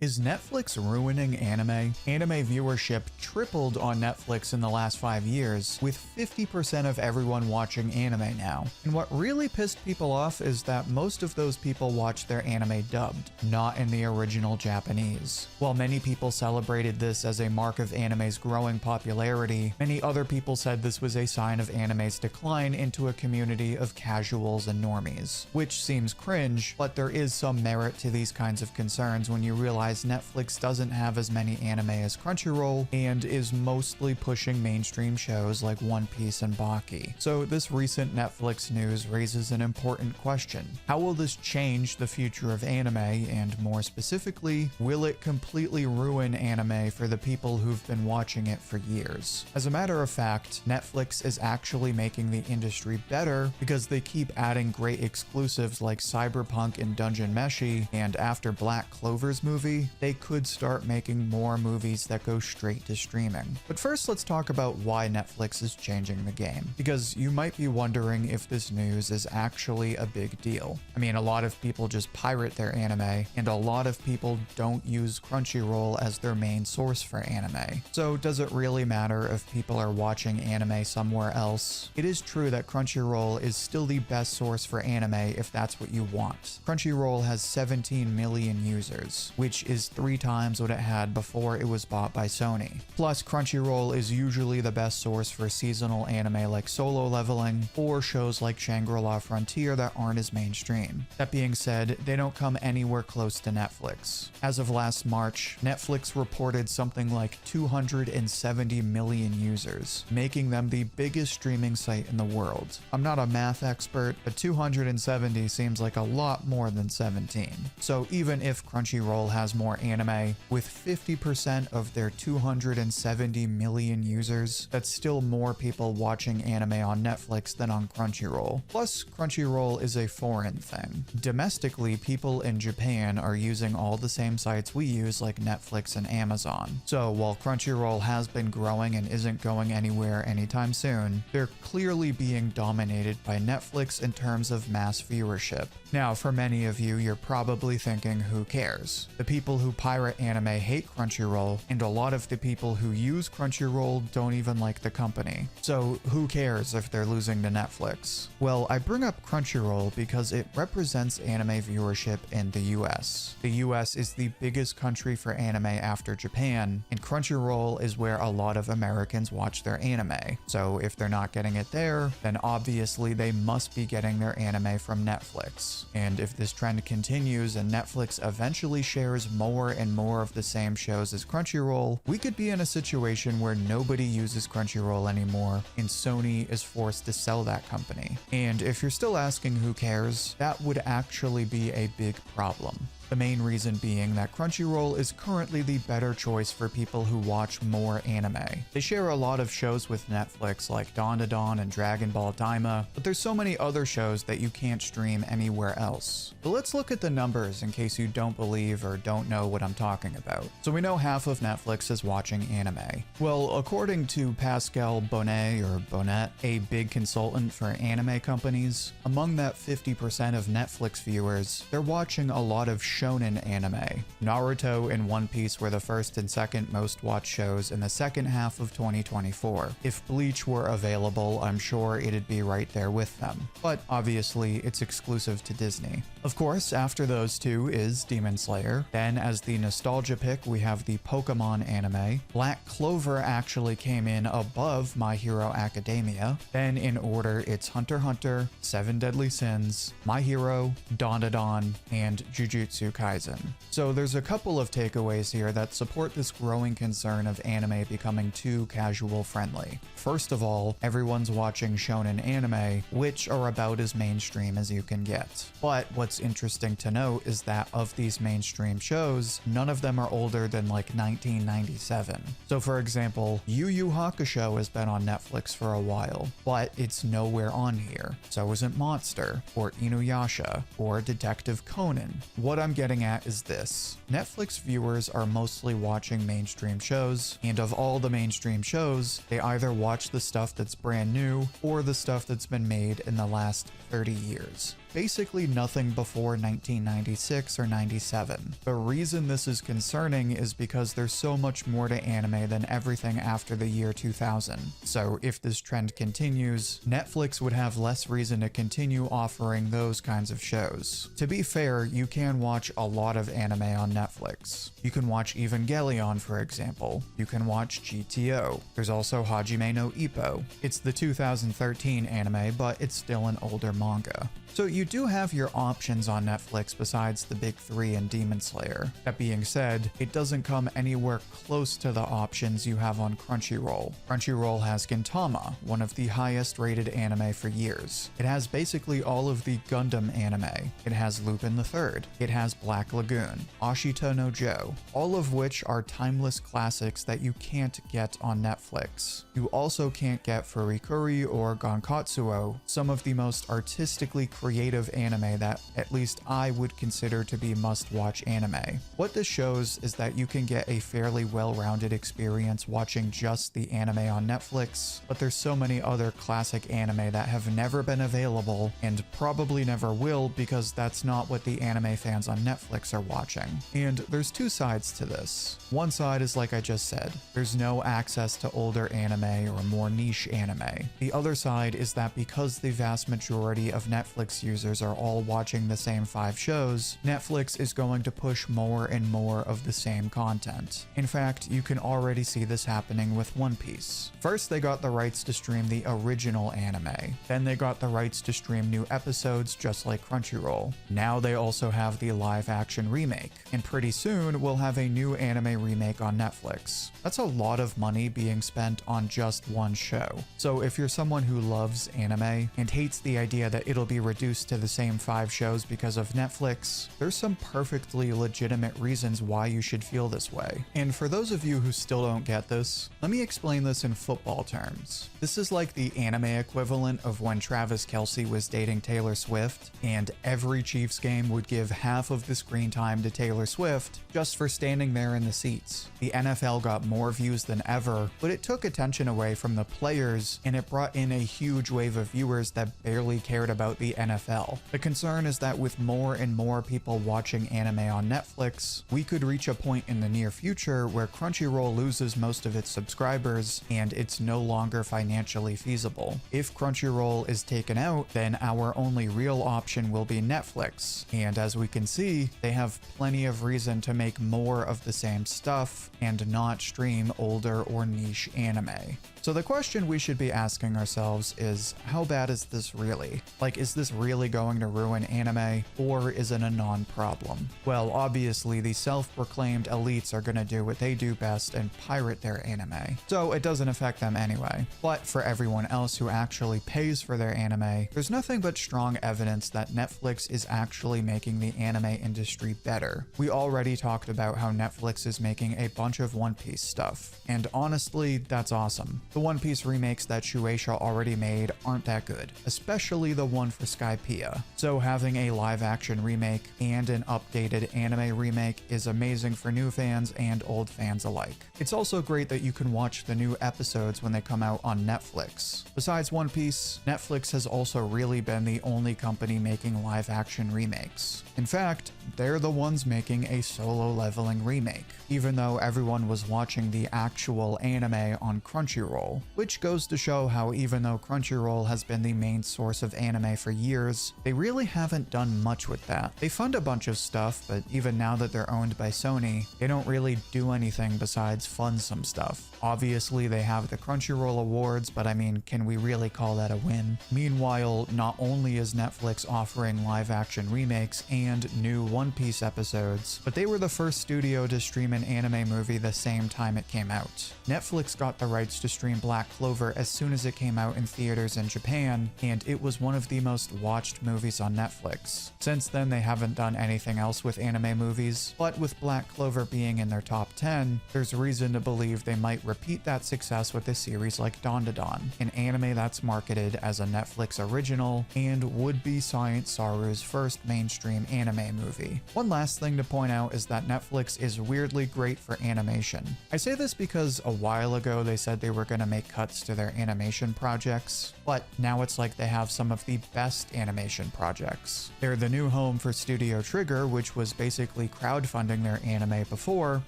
Is Netflix ruining anime? Anime viewership tripled on Netflix in the last 5 years, with 50% of everyone watching anime now. And what really pissed people off is that most of those people watch their anime dubbed, not in the original Japanese. While many people celebrated this as a mark of anime's growing popularity, many other people said this was a sign of anime's decline into a community of casuals and normies. Which seems cringe, but there is some merit to these kinds of concerns when you realize Netflix doesn't have as many anime as Crunchyroll and is mostly pushing mainstream shows like One Piece and Baki. So this recent Netflix news raises an important question. How will this change the future of anime, and more specifically, will it completely ruin anime for the people who've been watching it for years? As a matter of fact, Netflix is actually making the industry better because they keep adding great exclusives like Cyberpunk and Dungeon Meshi, and after Black Clover's movie, they could start making more movies that go straight to streaming. But first, let's talk about why Netflix is changing the game, because you might be wondering if this news is actually a big deal. I mean, a lot of people just pirate their anime, and a lot of people don't use Crunchyroll as their main source for anime. So does it really matter if people are watching anime somewhere else? It is true that Crunchyroll is still the best source for anime if that's what you want. Crunchyroll has 17 million users, which is 3 times what it had before it was bought by Sony. Plus, Crunchyroll is usually the best source for seasonal anime like Solo Leveling, or shows like Shangri-La Frontier that aren't as mainstream. That being said, they don't come anywhere close to Netflix. As of last March, Netflix reported something like 270 million users, making them the biggest streaming site in the world. I'm not a math expert, but 270 seems like a lot more than 17. So even if Crunchyroll has more anime, with 50% of their 270 million users, that's still more people watching anime on Netflix than on Crunchyroll. Plus, Crunchyroll is a foreign thing. Domestically, people in Japan are using all the same sites we use like Netflix and Amazon. So while Crunchyroll has been growing and isn't going anywhere anytime soon, they're clearly being dominated by Netflix in terms of mass viewership. Now, for many of you, you're probably thinking, who cares? The people who pirate anime hate Crunchyroll, and a lot of the people who use Crunchyroll don't even like the company. So who cares if they're losing to Netflix? Well, I bring up Crunchyroll because it represents anime viewership in the US. The US is the biggest country for anime after Japan, and Crunchyroll is where a lot of Americans watch their anime. So if they're not getting it there, then obviously they must be getting their anime from Netflix. And if this trend continues and Netflix eventually shares more and more of the same shows as Crunchyroll, we could be in a situation where nobody uses Crunchyroll anymore and Sony is forced to sell that company. And if you're still asking who cares, that would actually be a big problem. The main reason being that Crunchyroll is currently the better choice for people who watch more anime. They share a lot of shows with Netflix like Dandadan and Dragon Ball Daima, but there's so many other shows that you can't stream anywhere else. But let's look at the numbers in case you don't believe or don't know what I'm talking about. So we know half of Netflix is watching anime. Well, according to Pascal Bonnet, a big consultant for anime companies, among that 50% of Netflix viewers, they're watching a lot of Shonen anime. Naruto and One Piece were the first and second most watched shows in the second half of 2024. If Bleach were available, I'm sure it'd be right there with them. But obviously, it's exclusive to Disney. Of course, after those two is Demon Slayer. Then, as the nostalgia pick, we have the Pokemon anime. Black Clover actually came in above My Hero Academia. Then, in order, it's Hunter x Hunter, Seven Deadly Sins, My Hero, Dandadan, and Jujutsu Kaisen. So there's a couple of takeaways here that support this growing concern of anime becoming too casual friendly. First of all, everyone's watching shonen anime, which are about as mainstream as you can get. But what's interesting to note is that of these mainstream shows, none of them are older than like 1997. So for example, Yu Yu Hakusho has been on Netflix for a while, but it's nowhere on here. So isn't Monster, or Inuyasha, or Detective Conan. What I'm getting at is this. Netflix viewers are mostly watching mainstream shows, and of all the mainstream shows, they either watch the stuff that's brand new or the stuff that's been made in the last 30 years. basically nothing before 1996 or 97. The reason this is concerning is because there's so much more to anime than everything after the year 2000. So if this trend continues, Netflix would have less reason to continue offering those kinds of shows. To be fair, you can watch a lot of anime on Netflix. You can watch Evangelion, for example. You can watch GTO. There's also Hajime no Ippo. It's the 2013 anime, but it's still an older manga. So you do have your options on Netflix besides the big three and Demon Slayer. That being said, it doesn't come anywhere close to the options you have on Crunchyroll. Crunchyroll has Gintama, one of the highest rated anime for years. It has basically all of the Gundam anime. It has Lupin the Third. It has Black Lagoon, Ashita no Joe, all of which are timeless classics that you can't get on Netflix. You also can't get Furikuri or Gonkatsuo, some of the most artistically creative anime that at least I would consider to be must-watch anime. What this shows is that you can get a fairly well-rounded experience watching just the anime on Netflix, but there's so many other classic anime that have never been available and probably never will because that's not what the anime fans on Netflix are watching. And there's two sides to this. One side is like I just said, there's no access to older anime or more niche anime. The other side is that because the vast majority of Netflix users are all watching the same 5 shows, Netflix is going to push more and more of the same content. In fact, you can already see this happening with One Piece. First, they got the rights to stream the original anime. Then they got the rights to stream new episodes just like Crunchyroll. Now they also have the live-action remake. And pretty soon, we'll have a new anime remake on Netflix. That's a lot of money being spent on just one show. So if you're someone who loves anime and hates the idea that it'll be reduced to the same 5 shows because of Netflix, there's some perfectly legitimate reasons why you should feel this way. And for those of you who still don't get this, let me explain this in football terms. This is like the anime equivalent of when Travis Kelce was dating Taylor Swift, and every Chiefs game would give half of the screen time to Taylor Swift just for standing there in the seats. The NFL got more views than ever, but it took attention away from the players and it brought in a huge wave of viewers that barely cared about the NFL. The concern is that with more and more people watching anime on Netflix, we could reach a point in the near future where Crunchyroll loses most of its subscribers and it's no longer financially feasible. If Crunchyroll is taken out, then our only real option will be Netflix, and as we can see, they have plenty of reason to make more of the same stuff and not stream older or niche anime. So the question we should be asking ourselves is, how bad is this really? Like, is this really going to ruin anime, or is it a non-problem? Well, obviously the self-proclaimed elites are gonna do what they do best and pirate their anime, so it doesn't affect them anyway. But for everyone else who actually pays for their anime, there's nothing but strong evidence that Netflix is actually making the anime industry better. We already talked about how Netflix is making a bunch of One Piece stuff, and honestly, that's awesome. The One Piece remakes that Shueisha already made aren't that good, especially the one for Skypiea. So having a live-action remake and an updated anime remake is amazing for new fans and old fans alike. It's also great that you can watch the new episodes when they come out on Netflix. Besides One Piece, Netflix has also really been the only company making live-action remakes. In fact, they're the ones making a Solo Leveling remake, even though everyone was watching the actual anime on Crunchyroll, which goes to show how even though Crunchyroll has been the main source of anime for years, they really haven't done much with that. They fund a bunch of stuff, but even now that they're owned by Sony, they don't really do anything besides fund some stuff. Obviously, they have the Crunchyroll Awards, but I mean, can we really call that a win? Meanwhile, not only is Netflix offering live-action remakes and new One Piece episodes, but they were the first studio to stream an anime movie the same time it came out. Netflix got the rights to stream Black Clover as soon as it came out in theaters in Japan, and it was one of the most watched movies on Netflix. Since then, they haven't done anything else with anime movies, but with Black Clover being in their top 10, there's reason to believe they might repeat that success with a series like Dandadan, an anime that's marketed as a Netflix original and would be Science Saru's first mainstream anime movie. One last thing to point out is that Netflix is weirdly great for animation. I say this because a while ago they said they were going to make cuts to their animation projects, but now it's like they have some of the best anime animation projects. They're the new home for Studio Trigger, which was basically crowdfunding their anime before,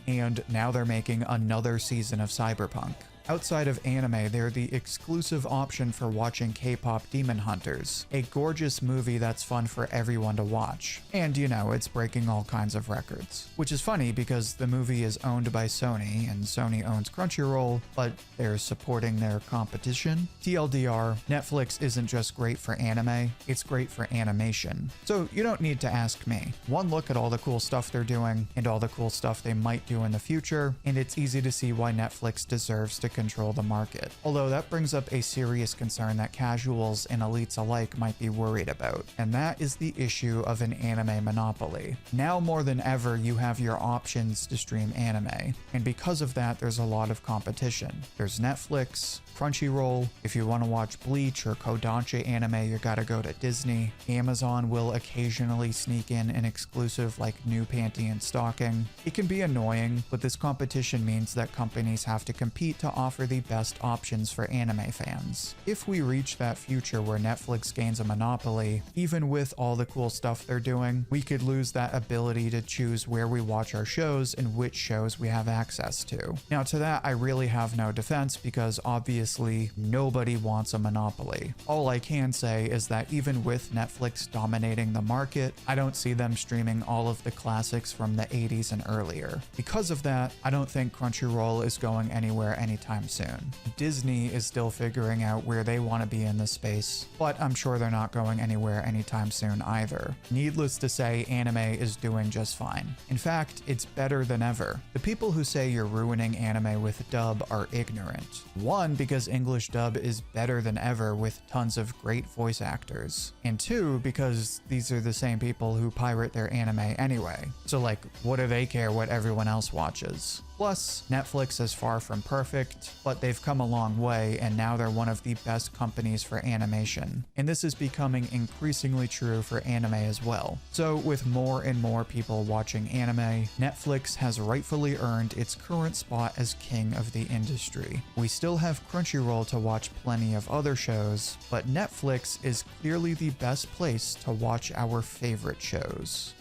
and now they're making another season of Cyberpunk. Outside of anime, they're the exclusive option for watching K-pop Demon Hunters, a gorgeous movie that's fun for everyone to watch. And you know, it's breaking all kinds of records. Which is funny because the movie is owned by Sony, and Sony owns Crunchyroll, but they're supporting their competition. TLDR, Netflix isn't just great for anime, it's great for animation. So you don't need to ask me. One look at all the cool stuff they're doing, and all the cool stuff they might do in the future, and it's easy to see why Netflix deserves to control the market. Although that brings up a serious concern that casuals and elites alike might be worried about, and that is the issue of an anime monopoly. Now more than ever, you have your options to stream anime, and because of that, there's a lot of competition. There's Netflix, Crunchyroll. If you want to watch Bleach or Kodansha anime, you gotta go to Disney. Amazon will occasionally sneak in an exclusive like New Panty and Stocking. It can be annoying, but this competition means that companies have to compete to offer the best options for anime fans. If we reach that future where Netflix gains a monopoly, even with all the cool stuff they're doing, we could lose that ability to choose where we watch our shows and which shows we have access to. Now to that, I really have no defense because obviously nobody wants a monopoly. All I can say is that even with Netflix dominating the market, I don't see them streaming all of the classics from the 80s and earlier. Because of that, I don't think Crunchyroll is going anywhere anytime soon. Disney is still figuring out where they want to be in this space, but I'm sure they're not going anywhere anytime soon either. Needless to say, anime is doing just fine. In fact, it's better than ever. The people who say you're ruining anime with dub are ignorant. One, because English dub is better than ever with tons of great voice actors. And two, because these are the same people who pirate their anime anyway. So like, what do they care what everyone else watches? Plus, Netflix is far from perfect, but they've come a long way and now they're one of the best companies for animation. And this is becoming increasingly true for anime as well. So with more and more people watching anime, Netflix has rightfully earned its current spot as king of the industry. We still have Crunchyroll to watch plenty of other shows, but Netflix is clearly the best place to watch our favorite shows.